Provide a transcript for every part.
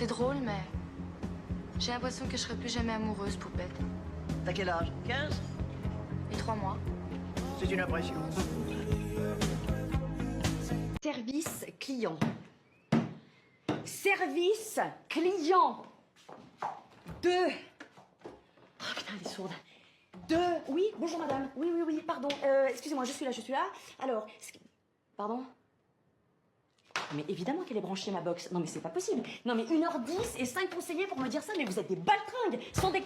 C'est drôle, mais j'ai l'impression que je serai plus jamais amoureuse, poupette. T'as quel âge? 15? Et 3 mois. C'est une impression. Service client. Service client. 2. Oh putain, elle est sourde. 2. Oui, bonjour madame. Oui, pardon. Excusez-moi, je suis là. Alors, pardon? Mais évidemment qu'elle est branchée, ma box. Non mais c'est pas possible. Non mais 1h10 et 5 conseillers pour me dire ça, mais vous êtes des baltringues. Sans Non,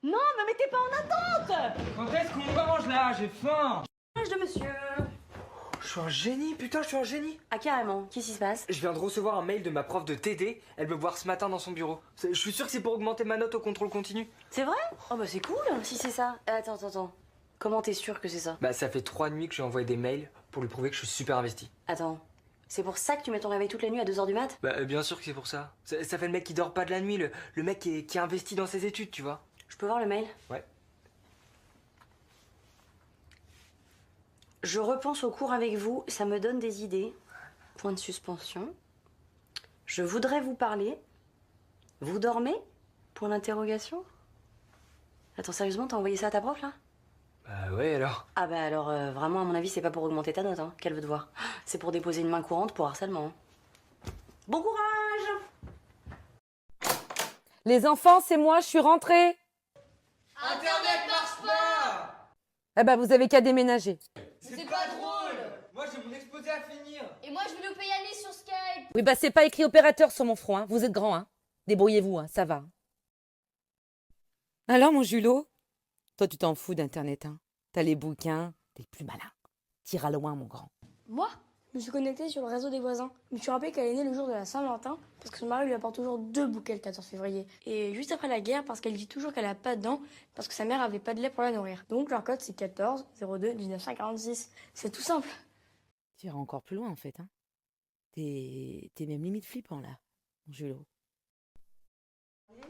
me mettez pas en attente. Quand est-ce qu'on mange là? J'ai faim. De monsieur. Je suis un génie, putain, je suis un génie. Ah carrément, qu'est-ce qui se passe? Je viens de recevoir un mail de ma prof de TD. Elle veut me voir ce matin dans son bureau. Je suis sûr que c'est pour augmenter ma note au contrôle continu. C'est vrai? Oh bah c'est cool si c'est ça. Attends. Comment t'es sûr que c'est ça? Bah ça fait 3 nuits que j'ai envoyé des mails pour lui prouver que je suis super investi. Attends, c'est pour ça que tu mets ton réveil toute la nuit à 2h du mat? Bah bien sûr que c'est pour ça. Ça fait le mec qui dort pas de la nuit, le mec qui est investi dans ses études, tu vois. Je peux voir le mail? Ouais. Je repense au cours avec vous, ça me donne des idées. Point de suspension. Je voudrais vous parler. Vous dormez? Point d'interrogation. Attends, sérieusement, t'as envoyé ça à ta prof, là? Bah ouais alors. Ah bah alors, vraiment, à mon avis, c'est pas pour augmenter ta note, hein, qu'elle veut te voir. C'est pour déposer une main courante pour harcèlement. Hein. Bon courage! Les enfants, c'est moi, je suis rentrée. Internet marche pas. Eh ben, vous avez qu'à déménager. C'est pas drôle. Moi j'ai mon exposé à finir. Et moi, je voulais pas y aller sur Skype. Oui, bah, c'est pas écrit opérateur sur mon front, hein. Vous êtes grand, hein. Débrouillez-vous, hein, ça va. Alors, mon Julot, toi, tu t'en fous d'Internet, hein. T'as les bouquins, t'es le plus malin. Tire loin, mon grand. Moi, je me suis connectée sur le réseau des voisins. Je me suis rappelé qu'elle est née le jour de la Saint-Valentin parce que son mari lui apporte toujours 2 bouquets le 14 février. Et juste après la guerre parce qu'elle dit toujours qu'elle a pas de dents parce que sa mère avait pas de lait pour la nourrir. Donc leur code c'est 14 02 1946. C'est tout simple. Tu iras encore plus loin, en fait, hein. T'es même limite flippant, là, mon Julot.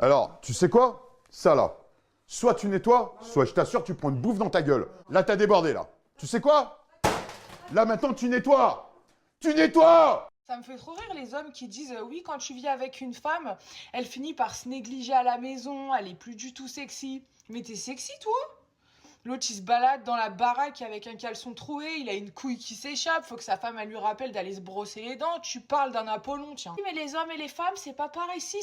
Alors, tu sais quoi? Ça là. Soit tu nettoies, soit je t'assure, tu prends une bouffe dans ta gueule. Là, t'as débordé, là. Tu sais quoi? Là, maintenant, tu nettoies! Tu nettoies! Ça me fait trop rire les hommes qui disent oui, quand tu vis avec une femme, elle finit par se négliger à la maison, elle est plus du tout sexy. Mais t'es sexy toi? L'autre il se balade dans la baraque avec un caleçon troué, il a une couille qui s'échappe, faut que sa femme elle lui rappelle d'aller se brosser les dents. Tu parles d'un Apollon, tiens. Oui, mais les hommes et les femmes c'est pas pareil. Si,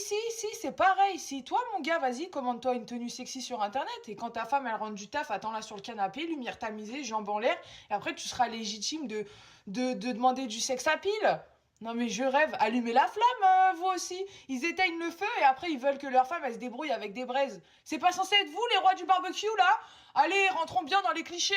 c'est pareil. Si toi mon gars, vas-y, commande-toi une tenue sexy sur internet et quand ta femme elle rentre du taf, attends-la sur le canapé, lumière tamisée, jambes en l'air, et après tu seras légitime de demander du sexe à pile. Non mais je rêve, allumez la flamme, vous aussi. Ils éteignent le feu et après ils veulent que leur femme elle se débrouille avec des braises. C'est pas censé être vous les rois du barbecue là? Allez, rentrons bien dans les clichés.